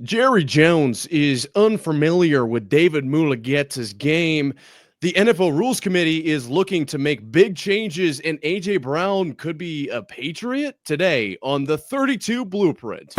Jerry Jones is unfamiliar with David Mulugheta's game. The NFL Rules Committee is looking to make big changes, and A.J. Brown could be a Patriot today on the 32 Blueprint.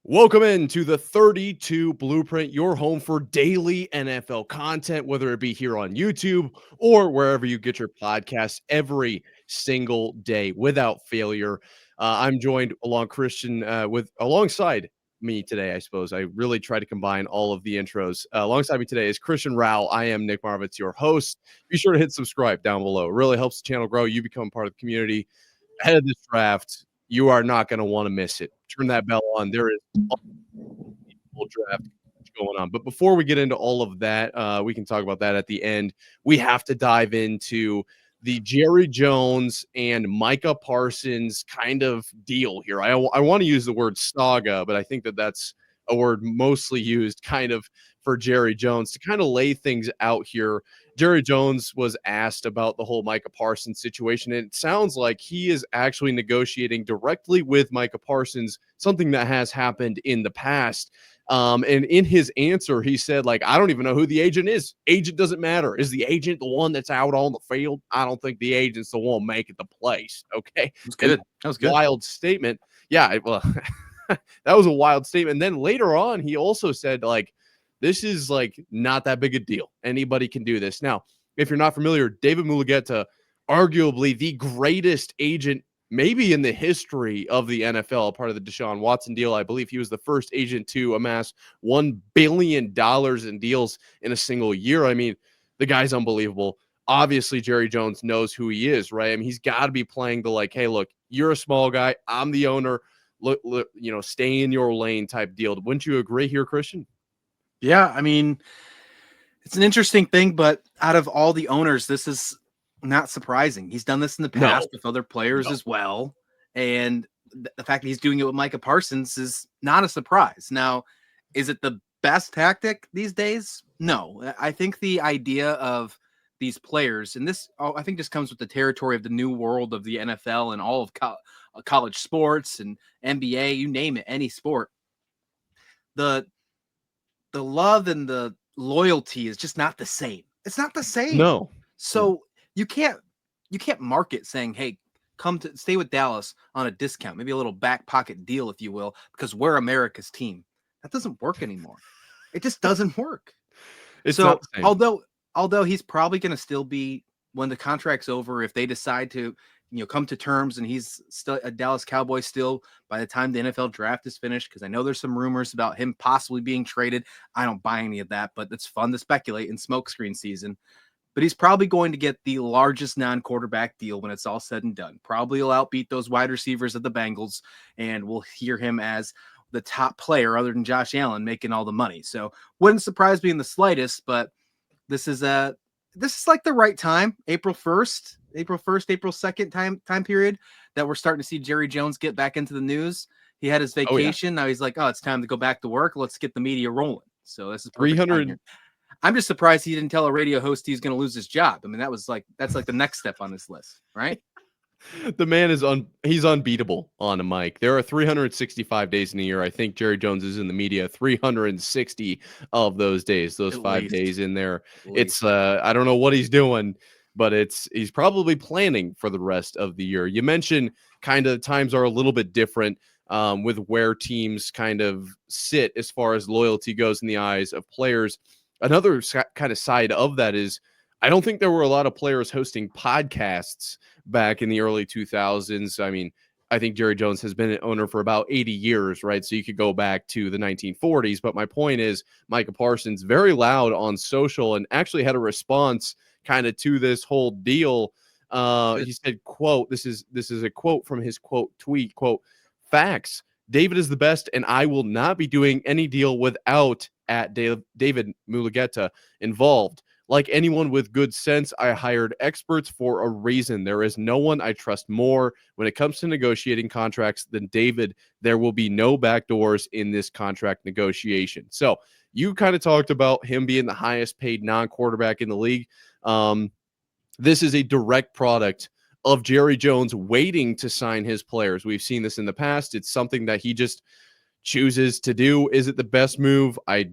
Welcome into the 32 Blueprint, your home for daily NFL content, whether it be here on YouTube or wherever you get your podcasts every single day without failure. I'm joined alongside me today, I suppose. I really try to combine all of the intros. Alongside me today is Christian Rao. I am Nick Marvitz, your host. Be sure to hit subscribe down below. It really helps the channel grow. You become part of the community. Ahead of this draft, you are not going to want to miss it. Turn that bell on. There is full draft going on. But before we get into all of that, we can talk about that at the end. We have to dive into the Jerry Jones and Micah Parsons kind of deal here. I want to use the word saga, but I think that that's a word mostly used kind of for Jerry Jones to kind of lay things out here. Jerry Jones was asked about the whole Micah Parsons situation, and it sounds like he is actually negotiating directly with Micah Parsons, something that has happened in the past. And in his answer, he said, like, I don't even know who the agent is. Agent doesn't matter. Is the agent the one that's out on the field? I don't think the agent's the one making the plays. Okay. That's good. That was good. Wild statement. Yeah. Well, that was a wild statement. And then later on, he also said, like, this is like not that big a deal. Anybody can do this. Now, if you're not familiar, David Mulugheta, arguably the greatest agent maybe in the history of the NFL, part of the Deshaun Watson deal. I believe he was the first agent to amass $1 billion in deals in a single year. I mean, the guy's unbelievable. Obviously, Jerry Jones knows who he is, right? I mean, he's got to be playing the like, hey, look, you're a small guy. I'm the owner. Look, stay in your lane type deal. Wouldn't you agree here, Christian? Yeah, I mean, it's an interesting thing, but out of all the owners, this is not surprising. He's done this in the past with other players as well. And the fact that he's doing it with Micah Parsons is not a surprise. Now, is it the best tactic these days? No. I think the idea of these players, and this, I think, just comes with the territory of the new world of the NFL and all of college sports and NBA, you name it, any sport. The love and the loyalty is just not the same. It's not the same. No. So you can't market saying, hey, come to stay with Dallas on a discount, maybe a little back pocket deal, if you will, because we're America's team. That doesn't work anymore. It just doesn't work. It's so not the same. although he's probably going to still be, when the contract's over, if they decide to, come to terms and he's still a Dallas Cowboy still by the time the NFL draft is finished, because I know there's some rumors about him possibly being traded. I don't buy any of that, but it's fun to speculate in smokescreen season. But he's probably going to get the largest non-quarterback deal when it's all said and done. Probably will outbeat those wide receivers of the Bengals, and we'll hear him as the top player other than Josh Allen making all the money. So wouldn't surprise me in the slightest, but this is like the right time, April 1st, April 2nd time period that we're starting to see Jerry Jones get back into the news. He had his vacation. Now he's like, oh, it's time to go back to work. Let's get the media rolling. So this is 300. I'm just surprised he didn't tell a radio host he's going to lose his job. I mean, that's like the next step on this list, right? The man is he's unbeatable on a mic. There are 365 days in a year. I think Jerry Jones is in the media 360 of those days, those At 5 days in there. It's I don't know what he's doing, but he's probably planning for the rest of the year. You mentioned kind of times are a little bit different with where teams kind of sit as far as loyalty goes in the eyes of players. Another kind of side of that is I don't think there were a lot of players hosting podcasts back in the early 2000s. I mean, I think Jerry Jones has been an owner for about 80 years, right? So you could go back to the 1940s. But my point is Micah Parsons, very loud on social and actually had a response kind of to this whole deal. He said, quote, this is a quote from his quote tweet, quote, facts. David is the best, and I will not be doing any deal without at David Mulugheta involved. Like anyone with good sense, I hired experts for a reason. There is no one I trust more when it comes to negotiating contracts than David. There will be no backdoors in this contract negotiation. So you kind of talked about him being the highest paid non-quarterback in the league. This is a direct product of Jerry Jones waiting to sign his players. We've seen this in the past. It's something that he just chooses to do. Is it the best move? I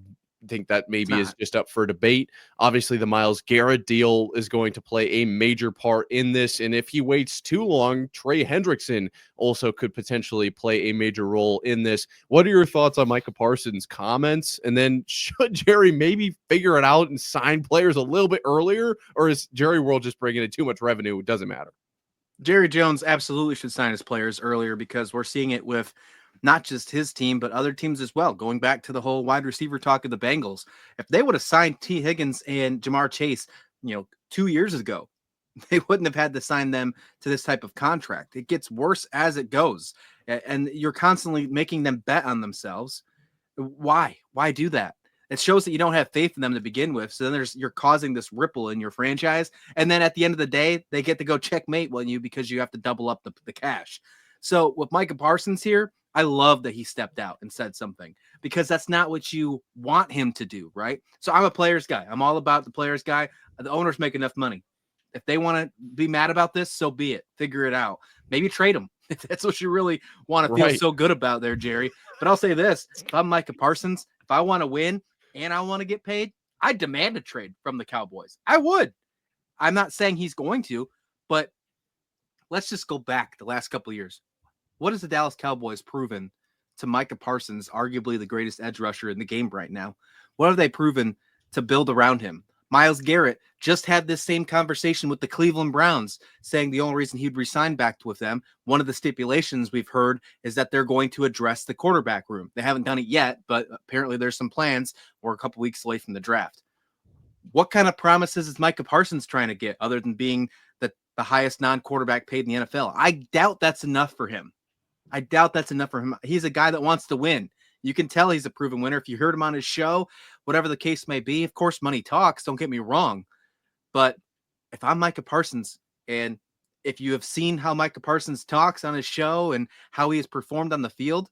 think that maybe is just up for debate. Obviously, the Myles Garrett deal is going to play a major part in this. And if he waits too long, Trey Hendrickson also could potentially play a major role in this. What are your thoughts on Micah Parsons' comments? And then should Jerry maybe figure it out and sign players a little bit earlier? Or is Jerry World just bringing in too much revenue? It doesn't matter. Jerry Jones absolutely should sign his players earlier because we're seeing it with not just his team, but other teams as well. Going back to the whole wide receiver talk of the Bengals, if they would have signed T. Higgins and Jamar Chase, 2 years ago, they wouldn't have had to sign them to this type of contract. It gets worse as it goes, and you're constantly making them bet on themselves. Why? Why do that? It shows that you don't have faith in them to begin with. So then you're causing this ripple in your franchise. And then at the end of the day, they get to go checkmate on you because you have to double up the cash. So with Micah Parsons here, I love that he stepped out and said something because that's not what you want him to do, right? So I'm a players guy. I'm all about the players guy. The owners make enough money. If they want to be mad about this, so be it. Figure it out. Maybe trade them. If that's what you really want to feel so good about there, Jerry. But I'll say this. If I'm Micah Parsons, if I want to win and I want to get paid, I demand a trade from the Cowboys. I would. I'm not saying he's going to, but let's just go back the last couple of years. What has the Dallas Cowboys proven to Micah Parsons, arguably the greatest edge rusher in the game right now? What have they proven to build around him? Myles Garrett just had this same conversation with the Cleveland Browns, saying the only reason he'd resign back with them, one of the stipulations we've heard is that they're going to address the quarterback room. They haven't done it yet, but apparently there's some plans. We're a couple weeks away from the draft. What kind of promises is Micah Parsons trying to get other than being the highest non-quarterback paid in the NFL? I doubt that's enough for him. He's a guy that wants to win. You can tell he's a proven winner. If you heard him on his show, whatever the case may be, of course, money talks. Don't get me wrong. But if I'm Micah Parsons, and if you have seen how Micah Parsons talks on his show and how he has performed on the field,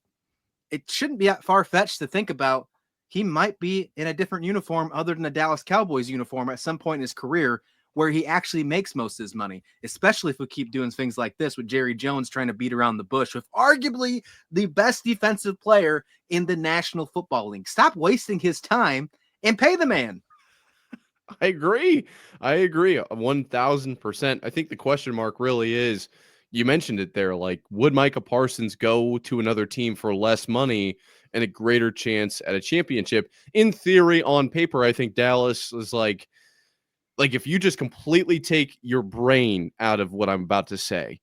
it shouldn't be that far-fetched to think about he might be in a different uniform other than the Dallas Cowboys uniform at some point in his career where he actually makes most of his money, especially if we keep doing things like this with Jerry Jones trying to beat around the bush with arguably the best defensive player in the National Football League. Stop wasting his time and pay the man. I agree 1,000%. I think the question mark really is, you mentioned it there, like, would Micah Parsons go to another team for less money and a greater chance at a championship? In theory, on paper, I think Dallas is like if you just completely take your brain out of what I'm about to say,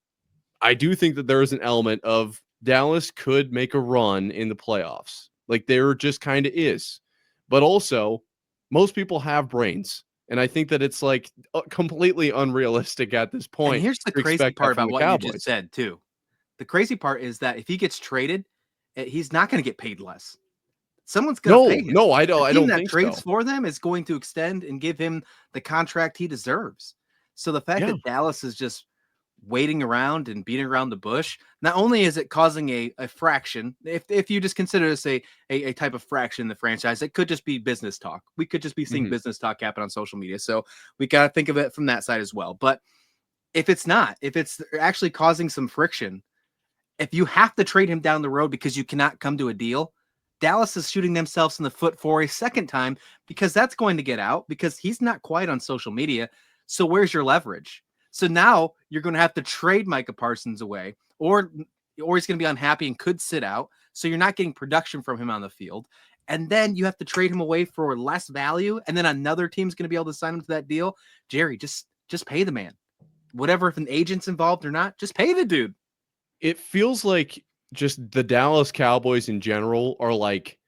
I do think that there is an element of Dallas could make a run in the playoffs. Like, there just kind of is. But also, most people have brains. And I think that it's like completely unrealistic at this point. And here's the crazy part about what you just said, too. The crazy part is that if he gets traded, he's not going to get paid less. Someone's going to pay him. No, I don't. I don't think so. The team that trades for them is going to extend and give him the contract he deserves. So the fact that Dallas is just waiting around and beating around the bush, not only is it causing a fraction, if you just consider this a type of fraction in the franchise, it could just be business talk. We could just be seeing business talk happen on social media. So we got to think of it from that side as well. But if it's actually causing some friction, if you have to trade him down the road because you cannot come to a deal, Dallas is shooting themselves in the foot for a second time because that's going to get out because he's not quite on social media. So where's your leverage? So now you're going to have to trade Micah Parsons away, or he's going to be unhappy and could sit out. So you're not getting production from him on the field. And then you have to trade him away for less value. And then another team's going to be able to sign him to that deal. Jerry, just pay the man. Whatever, if an agent's involved or not, just pay the dude. It feels like just the Dallas Cowboys in general are like,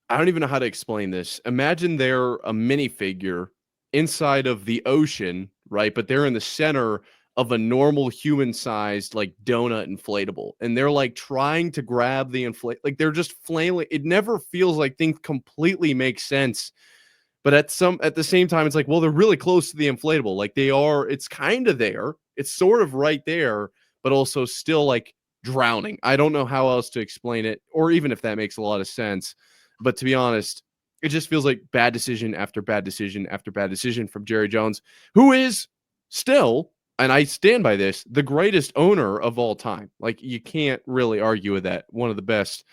I don't even know how to explain this. Imagine they're a minifigure inside of the ocean, right? But they're in the center of a normal human-sized like donut inflatable, and they're like trying to grab the like they're just flailing. It never feels like things completely make sense. But at the same time, it's like, well, they're really close to the inflatable. Like they are, it's kind of there. It's sort of right there, but also still like drowning. I don't know how else to explain it, or even if that makes a lot of sense. But to be honest, it just feels like bad decision after bad decision after bad decision from Jerry Jones, who is still and I stand by this, the greatest owner of all time. Like, you can't really argue with that. One of the best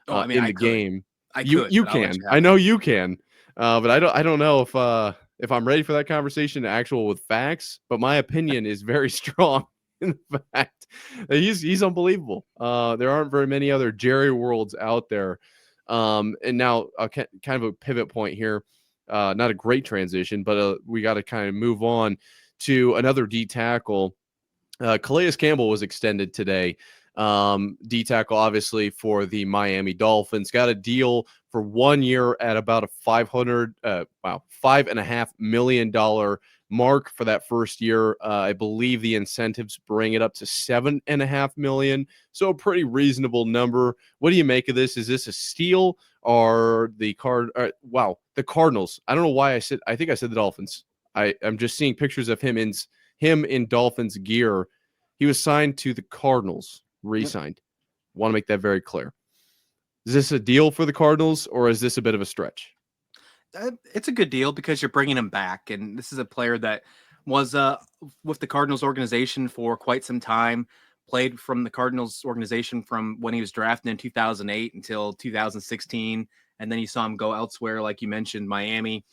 Oh, I mean, in the game. I You could, you but I'll let can. you have I it. know you can. But I don't know if I'm ready for that conversation actual with facts, but my opinion is very strong in the fact that he's unbelievable. There aren't very many other Jerry Worlds out there. And now kind of a pivot point here. Not a great transition, but we got to kind of move on to another D tackle. Calais Campbell was extended today. D tackle, obviously, for the Miami Dolphins, got a deal for 1 year at about a $5.5 million mark for that first year. I believe the incentives bring it up to $7.5 million, so a pretty reasonable number. What do you make of this? Is this a steal or the the Cardinals? I don't know why I think I said the Dolphins. I'm just seeing pictures of him in Dolphins gear. He was signed to the Cardinals, re-signed. Want to make that very clear. Is this a deal for the Cardinals, or is this a bit of a stretch? It's a good deal because you're bringing him back, and this is a player that was with the Cardinals organization for quite some time. Played from the Cardinals organization from when he was drafted in 2008 until 2016, and then you saw him go elsewhere, like you mentioned, Miami.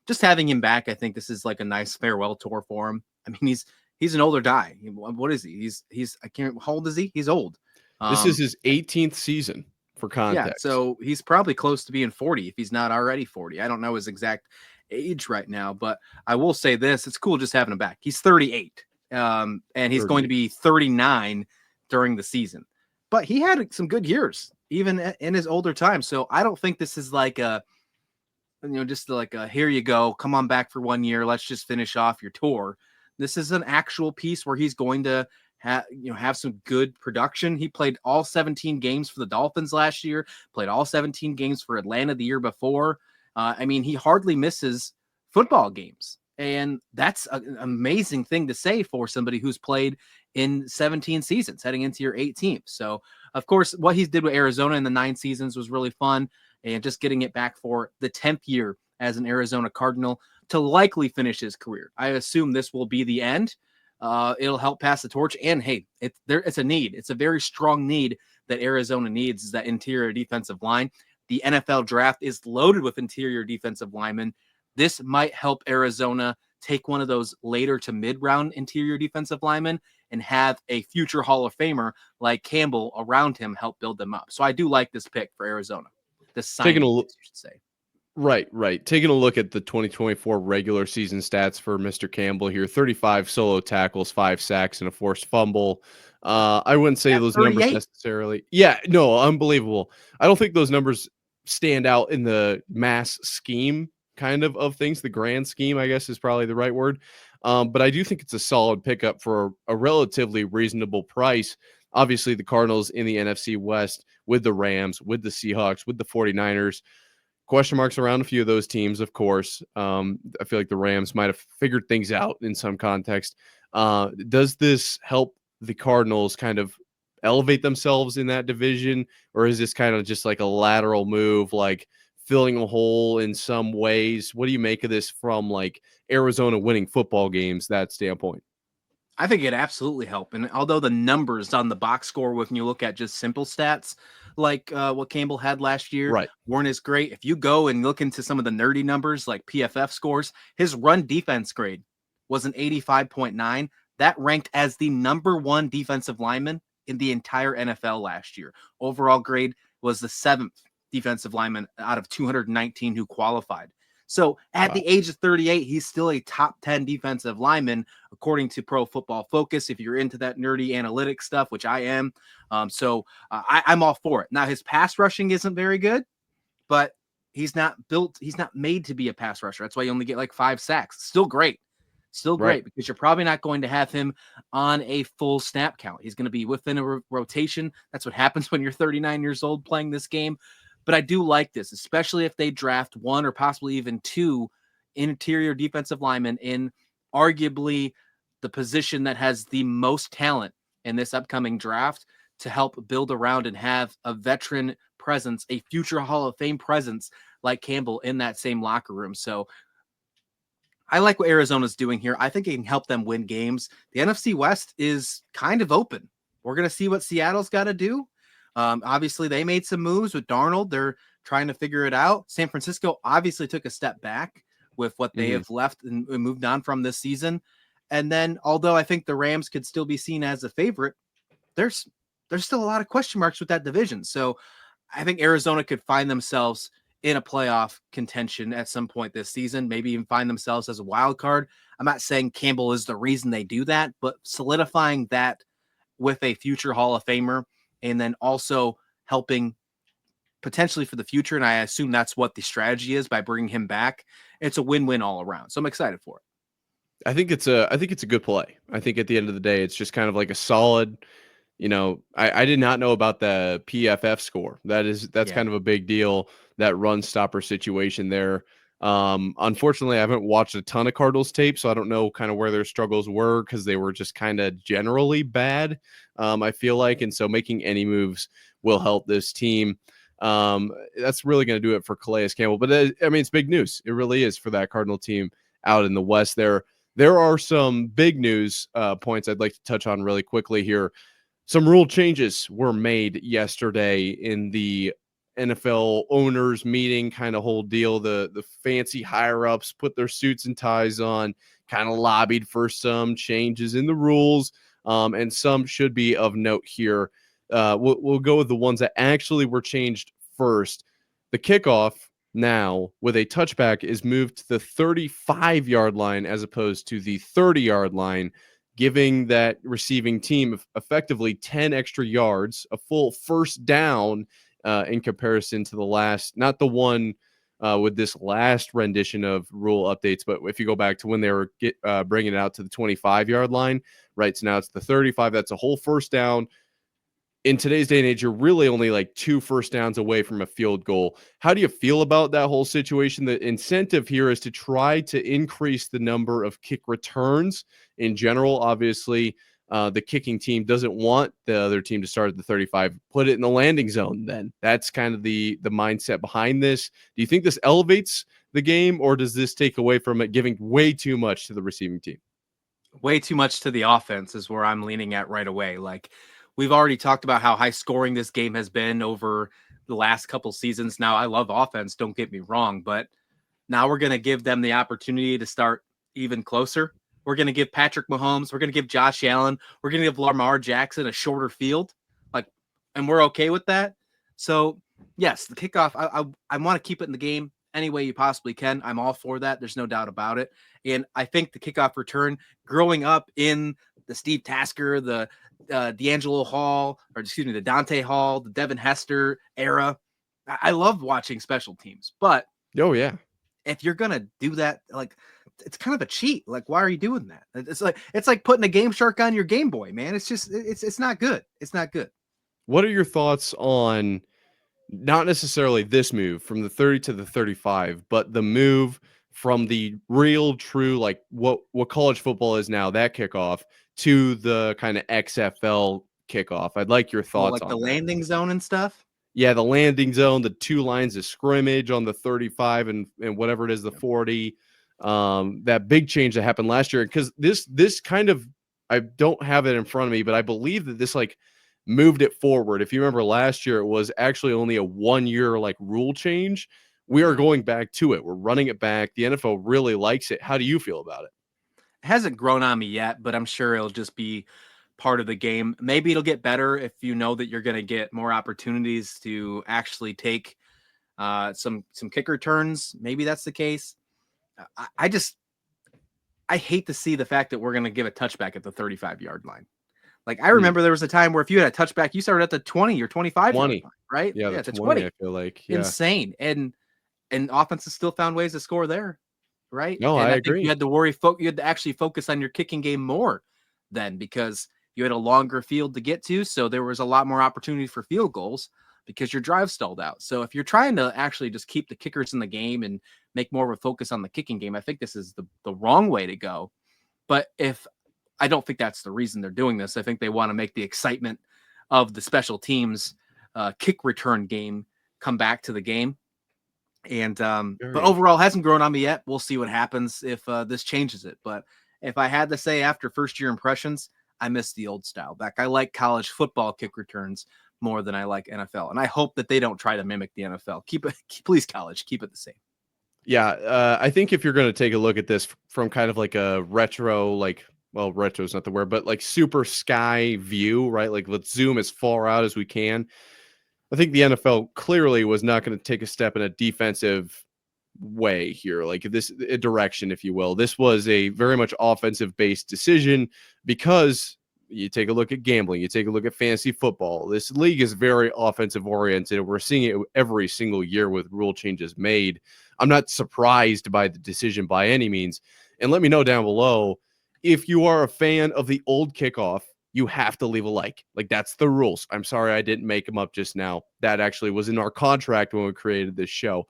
Just having him back, I think this is like a nice farewell tour for him. I mean, he's an older guy. What is he? He's I can't. How old is he? He's old. This is his 18th season, for Yeah, context. so he's probably close to being 40 if he's not already 40. I don't know his exact age right now, but I will say this: it's cool just having him back. He's 38, and he's going to be 39 during the season. But he had some good years, even in his older time. So I don't think this is like just like a here you go, come on back for 1 year, let's just finish off your tour. This is an actual piece where he's going to have some good production. He played all 17 games for the Dolphins last year, played all 17 games for Atlanta the year before. I mean, he hardly misses football games. And that's an amazing thing to say for somebody who's played in 17 seasons heading into your 18th. So, of course, what he did with Arizona in the 9 seasons was really fun. And just getting it back for the 10th year as an Arizona Cardinal to likely finish his career. I assume this will be the end. It'll help pass the torch. And hey, it's a need. It's a very strong need that Arizona needs, is that interior defensive line. The NFL draft is loaded with interior defensive linemen. This might help Arizona take one of those later to mid-round interior defensive linemen and have a future Hall of Famer like Campbell around him help build them up. So I do like this pick for Arizona. The signing, you should say. Right. Taking a look at the 2024 regular season stats for Mr. Campbell here: 35 solo tackles, 5 sacks, and a forced fumble. I wouldn't say those numbers necessarily. Yeah, no, unbelievable. I don't think those numbers stand out in the mass scheme of things. The grand scheme, I guess, is probably the right word. But I do think it's a solid pickup for a relatively reasonable price. Obviously, the Cardinals in the NFC West with the Rams, with the Seahawks, with the 49ers. Question marks around a few of those teams, of course. I feel like the Rams might have figured things out in some context. Does this help the Cardinals kind of elevate themselves in that division, or is this kind of just like a lateral move, like filling a hole in some ways? What do you make of this from like Arizona winning football games, that standpoint? I think it absolutely helped. And although the numbers on the box score, when you look at just simple stats like what Campbell had last year, Right. weren't as great. If you go and look into some of the nerdy numbers like PFF scores, his run defense grade was an 85.9. That ranked as the number 1 defensive lineman in the entire NFL last year. Overall grade was the 7th defensive lineman out of 219 who qualified. So at the age of 38, he's still a top 10 defensive lineman, according to Pro Football Focus, if you're into that nerdy analytics stuff, which I am. I'm all for it. Now, his pass rushing isn't very good, but he's not made to be a pass rusher. That's why you only get like 5 sacks. Still great. Because you're probably not going to have him on a full snap count. He's going to be within a rotation. That's what happens when you're 39 years old playing this game. But I do like this, especially if they draft 1 or possibly even 2 interior defensive linemen in arguably the position that has the most talent in this upcoming draft to help build around and have a veteran presence, a future Hall of Fame presence like Campbell in that same locker room. So I like what Arizona's doing here. I think it can help them win games. The NFC West is kind of open. We're going to see what Seattle's got to do. Obviously, they made some moves with Darnold. They're trying to figure it out. San Francisco obviously took a step back with what they have left and moved on from this season. And then, although I think the Rams could still be seen as a favorite, there's still a lot of question marks with that division. So I think Arizona could find themselves in a playoff contention at some point this season, maybe even find themselves as a wild card. I'm not saying Campbell is the reason they do that, but solidifying that with a future Hall of Famer and then also helping potentially for the future. And I assume that's what the strategy is by bringing him back. It's a win-win all around. So I'm excited for it. I think it's a good play. I think at the end of the day, it's just kind of like a solid, I did not know about the PFF score. That's kind of a big deal, that run stopper situation there. Unfortunately, I haven't watched a ton of Cardinals tape, so I don't know kind of where their struggles were because they were just kind of generally bad, I feel like. And so making any moves will help this team. That's really going to do it for Calais Campbell. But I mean, it's big news. It really is for that Cardinal team out in the West there. There are some big news points I'd like to touch on really quickly here. Some rule changes were made yesterday in the NFL owners meeting kind of whole deal. The fancy higher ups put their suits and ties on, kind of lobbied for some changes in the rules, and some should be of note here. We'll go with the ones that actually were changed first. The kickoff now with a touchback is moved to the 35-yard line as opposed to the 30-yard line, giving that receiving team effectively 10 extra yards, a full first down in comparison to the last, not the one with this last rendition of rule updates, but if you go back to when they were bringing it out to the 25-yard line, right? So now it's the 35. That's a whole first down. In today's day and age, you're really only like 2 first downs away from a field goal. How do you feel about that whole situation? The incentive here is to try to increase the number of kick returns in general. Obviously, the kicking team doesn't want the other team to start at the 35. Put it in the landing zone then. That's kind of the mindset behind this. Do you think this elevates the game, or does this take away from it, giving way too much to the receiving team? Way too much to the offense is where I'm leaning at right away. Like, we've already talked about how high scoring this game has been over the last couple seasons. Now, I love offense, don't get me wrong, but now we're going to give them the opportunity to start even closer. We're going to give Patrick Mahomes, we're going to give Josh Allen, we're going to give Lamar Jackson a shorter field. Like, and we're okay with that. So, yes, the kickoff, I want to keep it in the game any way you possibly can. I'm all for that. There's no doubt about it. And I think the kickoff return, growing up in the Steve Tasker, the D'Angelo Hall, or excuse me, the Dante Hall, the Devin Hester era, I love watching special teams. But oh yeah, if you're gonna do that, like, it's kind of a cheat. Like, why are you doing that? It's like putting a Game Shark on your Game Boy, man. It's just it's not good. It's not good. What are your thoughts on not necessarily this move from the 30 to the 35, but the move from the real true, like what college football is now, that kickoff, to the kind of XFL kickoff? I'd like your thoughts on the that. landing zone and stuff. Yeah, the landing zone, the 2 lines of scrimmage on the 35 and whatever it is, the 40. That big change that happened last year, because this kind of, I don't have it in front of me, but I believe that this like moved it forward. If you remember last year, it was actually only a 1-year like rule change. We are going back to it. We're running it back. The NFL really likes it. How do you feel about it? It hasn't grown on me yet, but I'm sure it'll just be part of the game. Maybe it'll get better if you know that you're going to get more opportunities to actually take some kick returns. Maybe that's the case. I hate to see the fact that we're going to give a touchback at the 35-yard line. Like, I remember there was a time where if you had a touchback, you started at the 20 or 25 yard line, right? Yeah, Yeah, the the 20, 20. I feel like. Yeah. Insane. And offenses still found ways to score there, right? No, And I I think you agree. had to you had to actually focus on your kicking game more then, because you had a longer field to get to. So there was a lot more opportunity for field goals because your drive stalled out. So if you're trying to actually just keep the kickers in the game and make more of a focus on the kicking game, I think this is the wrong way to go. But I don't think that's the reason they're doing this. I think they want to make the excitement of the special teams kick return game come back to the game. And but overall hasn't grown on me yet. We'll see what happens if this changes it. But if I had to say after first year impressions, I miss the old style back. I like college football kick returns more than I like NFL, and I hope that they don't try to mimic the NFL. Please, college, keep it the same. Yeah, I think if you're going to take a look at this from kind of like a retro, like, well, retro is not the word, but like super sky view, right? Like, let's zoom as far out as we can. I think the NFL clearly was not going to take a step in a defensive way here, like this a direction, if you will. This was a very much offensive based decision because you take a look at gambling, you take a look at fantasy football. This league is very offensive oriented. We're seeing it every single year with rule changes made. I'm not surprised by the decision by any means. And let me know down below if you are a fan of the old kickoff. You have to leave a like. Like, that's the rules. I'm sorry I didn't make them up just now. That actually was in our contract when we created this show.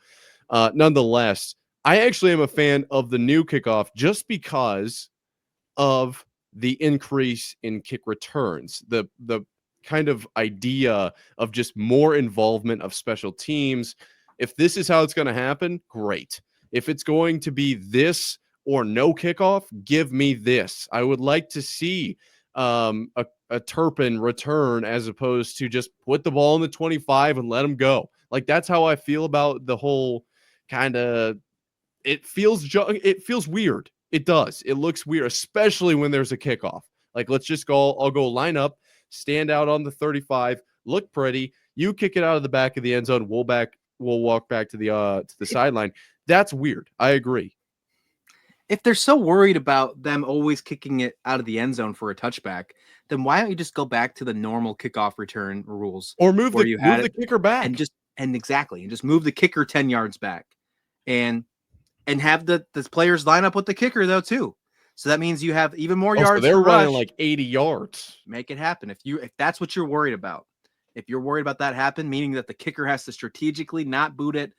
Nonetheless, I actually am a fan of the new kickoff just because of the increase in kick returns. The kind of idea of just more involvement of special teams. If this is how it's going to happen, great. If it's going to be this or no kickoff, give me this. I would like to see a Turpin return as opposed to just put the ball in the 25 and let them go. Like, that's how I feel about the whole kind of, it feels weird. It does. It looks weird, especially when there's a kickoff. Like, let's just go, I'll go line up, stand out on the 35, look pretty. You kick it out of the back of the end zone. We'll walk back to the sideline. That's weird. I agree. If they're so worried about them always kicking it out of the end zone for a touchback, then why don't you just go back to the normal kickoff return rules, or move the kicker back and just move the kicker 10 yards back, and have the players line up with the kicker though too. So that means you have even more yards. So they're running like 80 yards. Make it happen if that's what you're worried about. If you're worried about that happen, meaning that the kicker has to strategically not boot it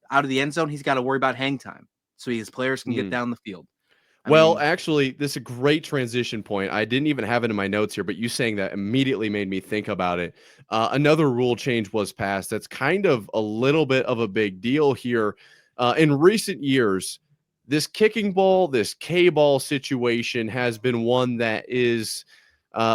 out of the end zone, he's got to worry about hang time, so his players can get down the field. Actually, this is a great transition point. I didn't even have it in my notes here, but you saying that immediately made me think about it. Another rule change was passed. That's kind of a little bit of a big deal here. In recent years, this kicking ball, this K-ball situation has been one that is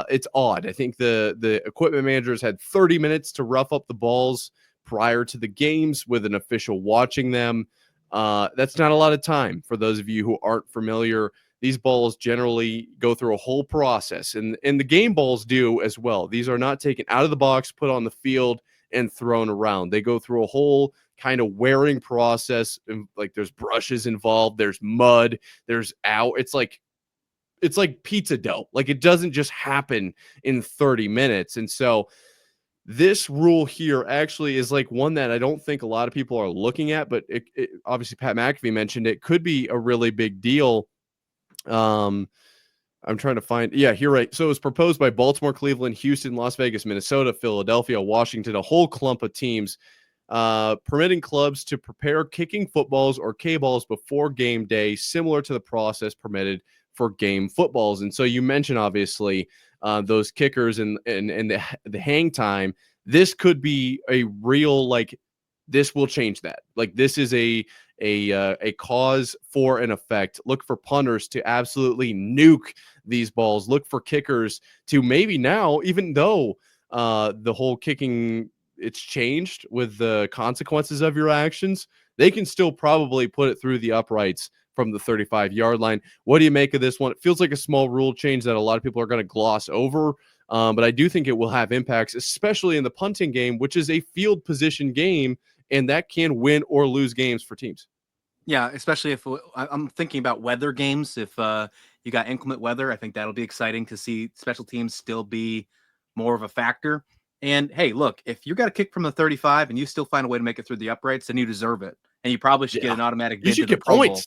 it's odd. I think the equipment managers had 30 minutes to rough up the balls prior to the games with an official watching them. That's not a lot of time for those of you who aren't familiar. These balls generally go through a whole process, and the game balls do as well. These are not taken out of the box, put on the field, and thrown around. They go through a whole kind of wearing process. And like, there's brushes involved, there's mud, there's out. It's like pizza dough. Like, it doesn't just happen in 30 minutes. And so this rule here actually is like one that I don't think a lot of people are looking at, but it obviously Pat McAfee mentioned it could be a really big deal. I'm trying to find, here, right. So it was proposed by Baltimore, Cleveland, Houston, Las Vegas, Minnesota, Philadelphia, Washington, a whole clump of teams, permitting clubs to prepare kicking footballs or K-balls before game day, similar to the process permitted for game footballs. And so you mentioned, obviously, those kickers and the hang time. This could be a real, like, this will change that. Like, this is a cause for an effect. Look for punters to absolutely nuke these balls. Look for kickers to maybe now, even though the whole kicking, it's changed with the consequences of your actions, they can still probably put it through the uprights from the 35-yard line. What do you make of this one? It feels like a small rule change that a lot of people are going to gloss over, but I do think it will have impacts, especially in the punting game, which is a field position game, and that can win or lose games for teams. Yeah, especially if I'm thinking about weather games. If you got inclement weather, I think that'll be exciting to see special teams still be more of a factor. And hey, look, if you got a kick from the 35 and you still find a way to make it through the uprights, then you deserve it, and you probably should get an automatic bid to the Pro Bowl.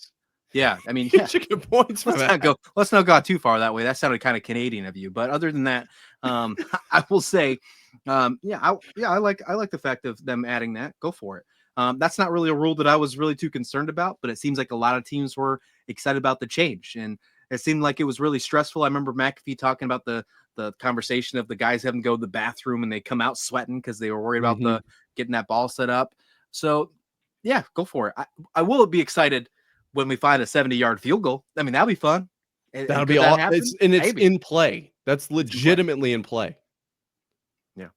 Yeah, I mean, you should get points. Let's not go too far that way. That sounded kind of Canadian of you, but other than that, I will say, I like the fact of them adding that. Go for it. That's not really a rule that I was really too concerned about, but it seems like a lot of teams were excited about the change, and it seemed like it was really stressful. I remember McAfee talking about the conversation of the guys having to go to the bathroom and they come out sweating because they were worried about getting that ball set up. So Yeah, go for it. I will be excited when we find a 70-yard field goal. I mean, that'll be fun. That'll be Could that all. happen? It's Maybe. in play. That's legitimately in play. Yeah.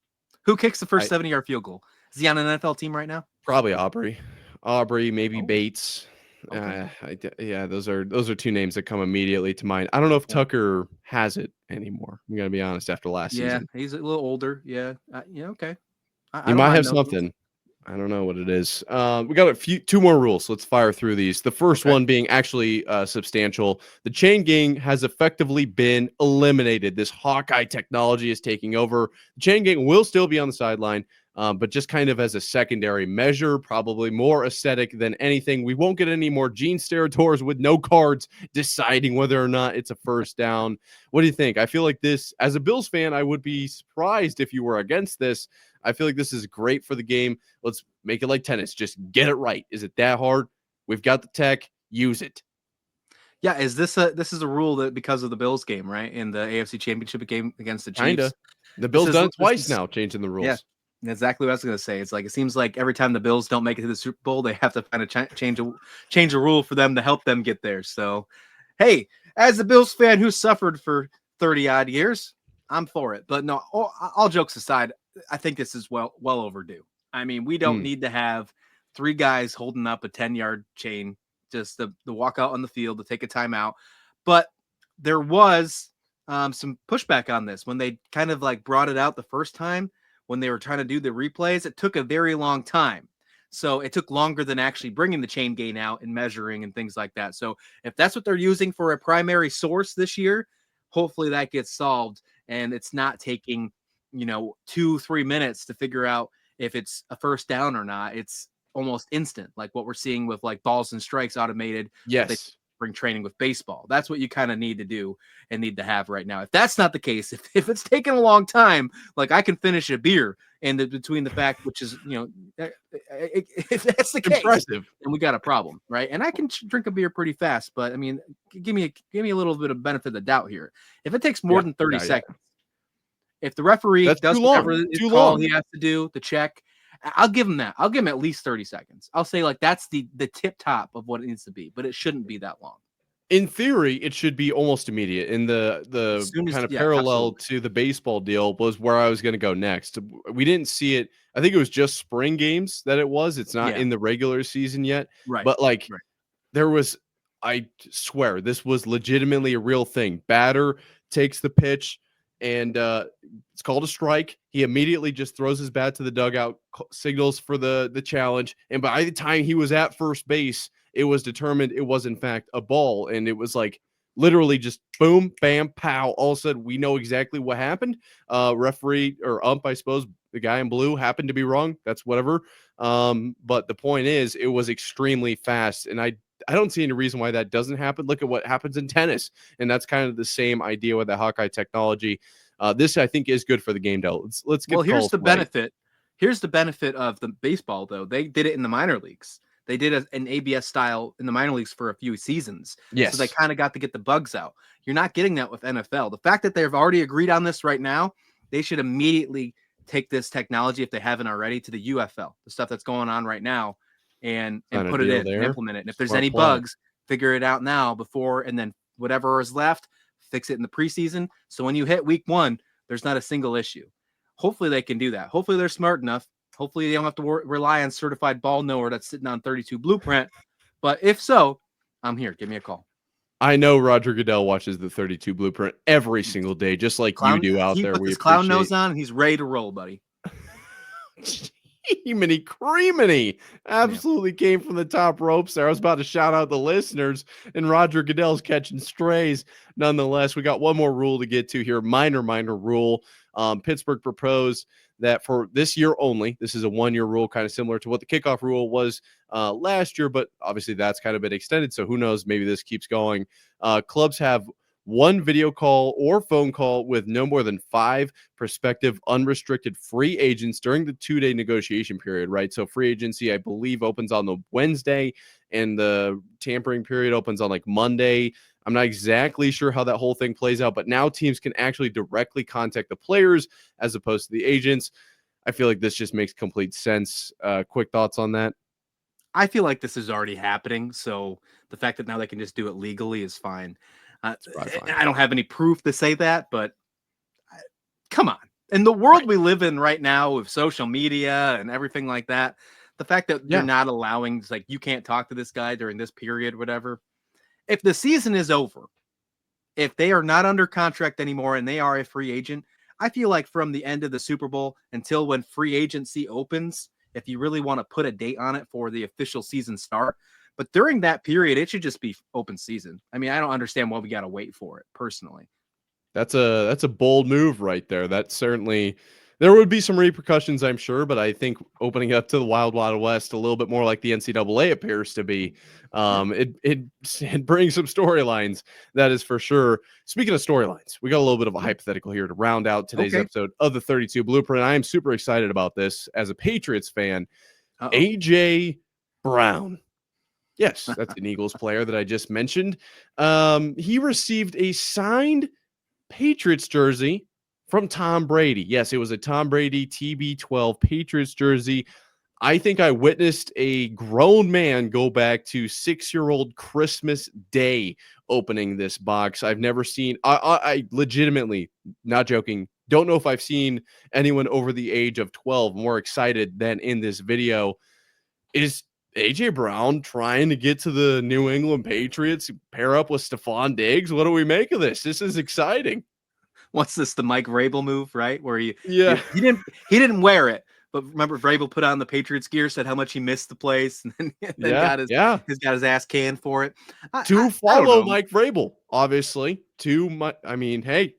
Who kicks the first 70-yard field goal? Is he on an NFL team right now? Probably Aubrey, maybe Bates. Okay. Yeah, those are two names that come immediately to mind. I don't know if Tucker has it anymore. I'm gonna be honest. After last season, he's a little older. Yeah, okay. He might have something. I don't know what it is. We got two more rules. Let's fire through these. The first one being actually substantial. The chain gang has effectively been eliminated. This Hawkeye technology is taking over. The chain gang will still be on the sideline, but just kind of as a secondary measure, probably more aesthetic than anything. We won't get any more Gene Sterators with no cards deciding whether or not it's a first down. What do you think? I feel like this, as a Bills fan, I would be surprised if you were against this. I feel like this is great for the game. Let's make it like tennis. Just get it right. Is it that hard? We've got the tech. Use it. Yeah, this is a rule that because of the Bills game, right? In the AFC Championship game against the Chiefs. Kinda. The Bills done it twice now, changing the rules. Yeah, exactly what I was going to say. It's like it seems like every time the Bills don't make it to the Super Bowl, they have to kind of change a rule for them to help them get there. So, hey, as a Bills fan who suffered for 30 odd years, I'm for it. But no, all jokes aside, I think this is well overdue. I mean, we don't need to have 3 guys holding up a 10-yard chain just to walk out on the field to take a timeout. But there was some pushback on this when they kind of like brought it out the first time when they were trying to do the replays. It took a very long time. So it took longer than actually bringing the chain gain out and measuring and things like that. So if that's what they're using for a primary source this year, hopefully that gets solved and it's not taking 2-3 minutes to figure out if it's a first down or not. It's almost instant, like what we're seeing with like balls and strikes automated. Yes. Spring training with baseball. That's what you kind of need to do and need to have right now. If that's not the case, if it's taken a long time, like I can finish a beer and between the fact, which is, if that's the case, impressive, then we got a problem, right? And I can drink a beer pretty fast, but I mean, give me a little bit of benefit of the doubt here. If it takes more than 30 seconds, if the referee does whatever his call he has to do to check, I'll give him that. I'll give him at least 30 seconds. I'll say like that's the tip top of what it needs to be, but it shouldn't be that long. In theory, it should be almost immediate. In the kind of parallel to the baseball deal was where I was going to go next. We didn't see it. I think it was just spring games that it was. It's not in the regular season yet. Right. But there was, I swear, this was legitimately a real thing. Batter takes the pitch and it's called a strike. He immediately just throws his bat to the dugout, signals for the challenge. And by the time he was at first base, it was determined it was in fact a ball. And it was like literally just boom, bam, pow. All of a sudden, we know exactly what happened. Referee or ump, I suppose, the guy in blue happened to be wrong. That's whatever. But the point is, it was extremely fast. And I don't see any reason why that doesn't happen. Look at what happens in tennis. And that's kind of the same idea with the Hawkeye technology. This, I think, is good for the game, though. Let's get here's the benefit. Here's the benefit of the baseball, though. They did it in the minor leagues. They did an ABS style in the minor leagues for a few seasons. Yes. So they kind of got to get the bugs out. You're not getting that with NFL. The fact that they've already agreed on this right now, they should immediately take this technology, if they haven't already, to the UFL, the stuff that's going on right now, and put it in and implement it. And if there's any bugs, figure it out now before, and then whatever is left, fix it in the preseason. So when you hit week 1, there's not a single issue. Hopefully they can do that. Hopefully they're smart enough. Hopefully they don't have to rely on certified ball knower that's sitting on 32 blueprint. But if so, I'm here. Give me a call. I know Roger Goodell watches the 32 blueprint every single day, just like you do out there. He puts his clown nose on and he's ready to roll, buddy. Creaminy absolutely came from the top ropes there. I was about to shout out the listeners, and Roger Goodell's catching strays. Nonetheless, we got one more rule to get to here. Minor rule. Pittsburgh proposed that for this year only, this is a 1-year rule, kind of similar to what the kickoff rule was last year, but obviously that's kind of been extended. So who knows? Maybe this keeps going. Clubs have one video call or phone call with no more than 5 prospective unrestricted free agents during the 2-day negotiation period, right? So free agency, I believe, opens on the Wednesday and the tampering period opens on like Monday. I'm not exactly sure how that whole thing plays out, but now teams can actually directly contact the players as opposed to the agents. I feel like this just makes complete sense. Quick thoughts on that? I feel like this is already happening. So the fact that now they can just do it legally is fine. Fine. I don't have any proof to say that, but come on. In the world we live in right now with social media and everything like that, the fact that you're not allowing, like, you can't talk to this guy during this period, whatever. If the season is over, if they are not under contract anymore and they are a free agent, I feel like from the end of the Super Bowl until when free agency opens, if you really want to put a date on it for the official season start, but during that period, it should just be open season. I mean, I don't understand why we got to wait for it personally. That's a bold move right there. That certainly, there would be some repercussions, I'm sure, but I think opening up to the Wild Wild West a little bit more like the NCAA appears to be, it brings some storylines. That is for sure. Speaking of storylines, we got a little bit of a hypothetical here to round out today's episode of the 32 Blueprint. I am super excited about this as a Patriots fan. AJ Brown. Yes, that's an Eagles player that I just mentioned. He received a signed Patriots jersey from Tom Brady. Yes, it was a Tom Brady TB12 Patriots jersey. I think I witnessed a grown man go back to 6-year-old Christmas Day opening this box. I've never seen, I legitimately, not joking, don't know if I've seen anyone over the age of 12 more excited than in this video. Is AJ Brown trying to get to the New England Patriots, pair up with Stephon Diggs? What do we make of this? This is exciting. What's this, the Mike Vrabel move, right? Where he didn't wear it, but remember Vrabel put on the Patriots gear, said how much he missed the place, and then got his ass canned for it. To follow Mike Vrabel, obviously. I mean, hey.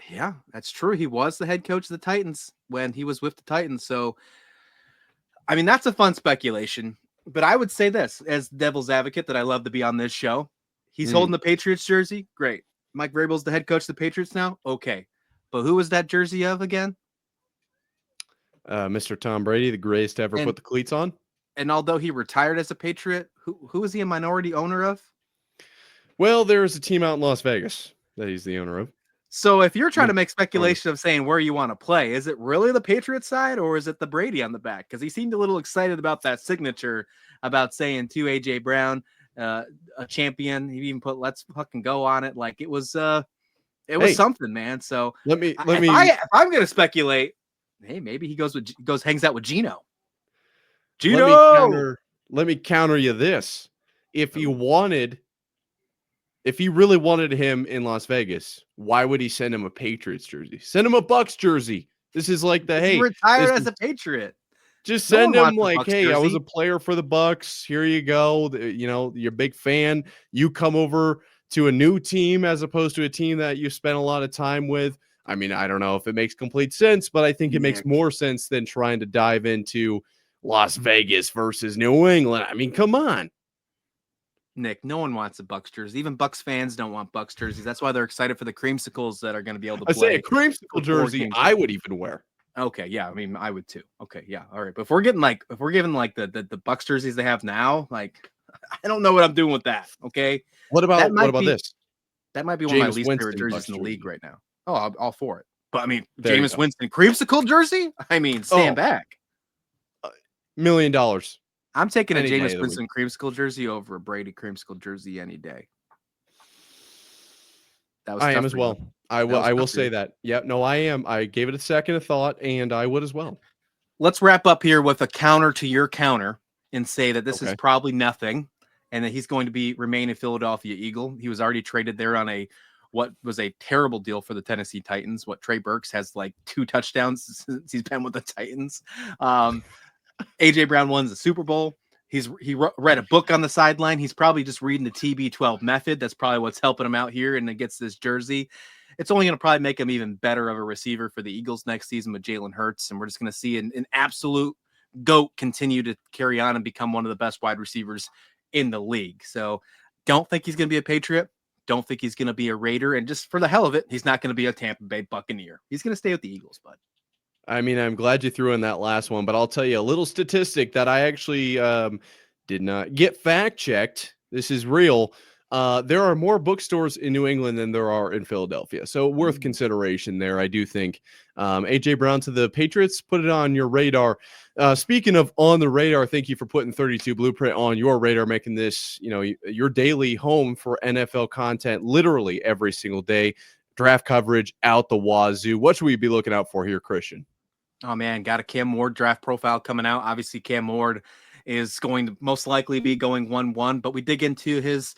Yeah, that's true. He was the head coach of the Titans when he was with the Titans. So, I mean, that's a fun speculation. But I would say this, as devil's advocate, that I love to be on this show. He's holding the Patriots jersey. Great. Mike Vrabel's the head coach of the Patriots now? Okay. But who was that jersey of again? Mr. Tom Brady, the greatest to ever put the cleats on. And although he retired as a Patriot, who is he a minority owner of? Well, there's a team out in Las Vegas that he's the owner of. So if you're trying to make speculation of saying where you want to play, is it really the Patriots side or is it the Brady on the back? Because he seemed a little excited about that signature, about saying to AJ Brown, a champion. He even put "Let's fucking go" on it. Like it was something, man. So if I'm gonna speculate, hey, maybe he hangs out with Gino. Let me counter you this. If he really wanted him in Las Vegas, why would he send him a Patriots jersey? Send him a Bucks jersey. This is like he retired as a Patriot. Just send him like, hey, I was a player for the Bucks. Here you go. You're a big fan. You come over to a new team as opposed to a team that you spent a lot of time with. I mean, I don't know if it makes complete sense, but I think it makes more sense than trying to dive into Las Vegas versus New England. I mean, come on. Nick, no one wants a Bucks jersey. Even Bucks fans don't want Bucks jerseys. That's why they're excited for the creamsicles that are going to be able to play. I say a creamsicle jersey, I would even wear. Okay, yeah, I mean, I would too. Okay, yeah, all right. But if we're given like the Bucks jerseys they have now, like I don't know what I'm doing with that. Okay, what about this? That might be one of my least favorite jerseys in the league right now. Oh, I'm all for it. But I mean, Jameis Winston creamsicle jersey. I mean, stand back. $1 million. I'm taking a Jameis Winston creamsicle jersey over a Brady creamsicle jersey any day. I am as well. I will say that. Yeah, no, I am. I gave it a second of thought, and I would as well. Let's wrap up here with a counter to your counter and say that this is probably nothing, and that he's going to remain a Philadelphia Eagle. He was already traded there on what was a terrible deal for the Tennessee Titans. Trey Burks has like 2 touchdowns since he's been with the Titans. AJ Brown won the Super Bowl. He read a book on the sideline. He's probably just reading the TB12 method. That's probably what's helping him out here, and then gets this jersey. It's only going to probably make him even better of a receiver for the Eagles next season with Jalen Hurts, and we're just going to see an absolute GOAT continue to carry on and become one of the best wide receivers in the league. So don't think he's going to be a Patriot. Don't think he's going to be a Raider. And just for the hell of it, he's not going to be a Tampa Bay Buccaneer. He's going to stay with the Eagles, bud. I mean, I'm glad you threw in that last one, but I'll tell you a little statistic that I actually did not get fact checked. This is real. there are more bookstores in New England than there are in Philadelphia. So worth consideration there. I do think A.J. Brown to the Patriots, put it on your radar. Speaking of on the radar, thank you for putting 32 Blueprint on your radar, making this, your daily home for NFL content literally every single day. Draft coverage out the wazoo. What should we be looking out for here, Christian? Oh man, got a Cam Ward draft profile coming out. Obviously, Cam Ward is going to most likely be going 1-1, but we dig into his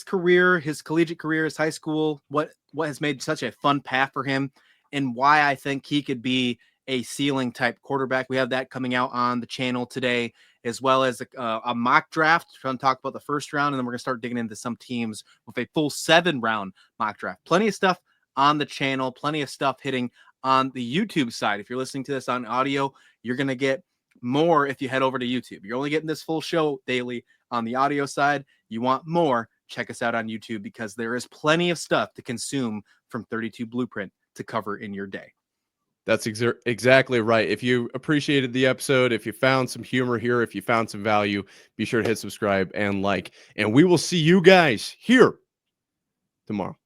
career, his collegiate career, his high school, what has made such a fun path for him, and why I think he could be a ceiling type quarterback. We have that coming out on the channel today, as well as a mock draft. We're going to talk about the first round, and then we're going to start digging into some teams with a full 7-round mock draft. Plenty of stuff on the channel, plenty of stuff hitting on the YouTube side. If you're listening to this on audio, you're going to get more if you head over to YouTube. You're only getting this full show daily on the audio side. You want more, check us out on YouTube, because there is plenty of stuff to consume from 32 Blueprint to cover in your day. That's exactly right. If you appreciated the episode, if you found some humor here, if you found some value, be sure to hit subscribe and like. And we will see you guys here tomorrow.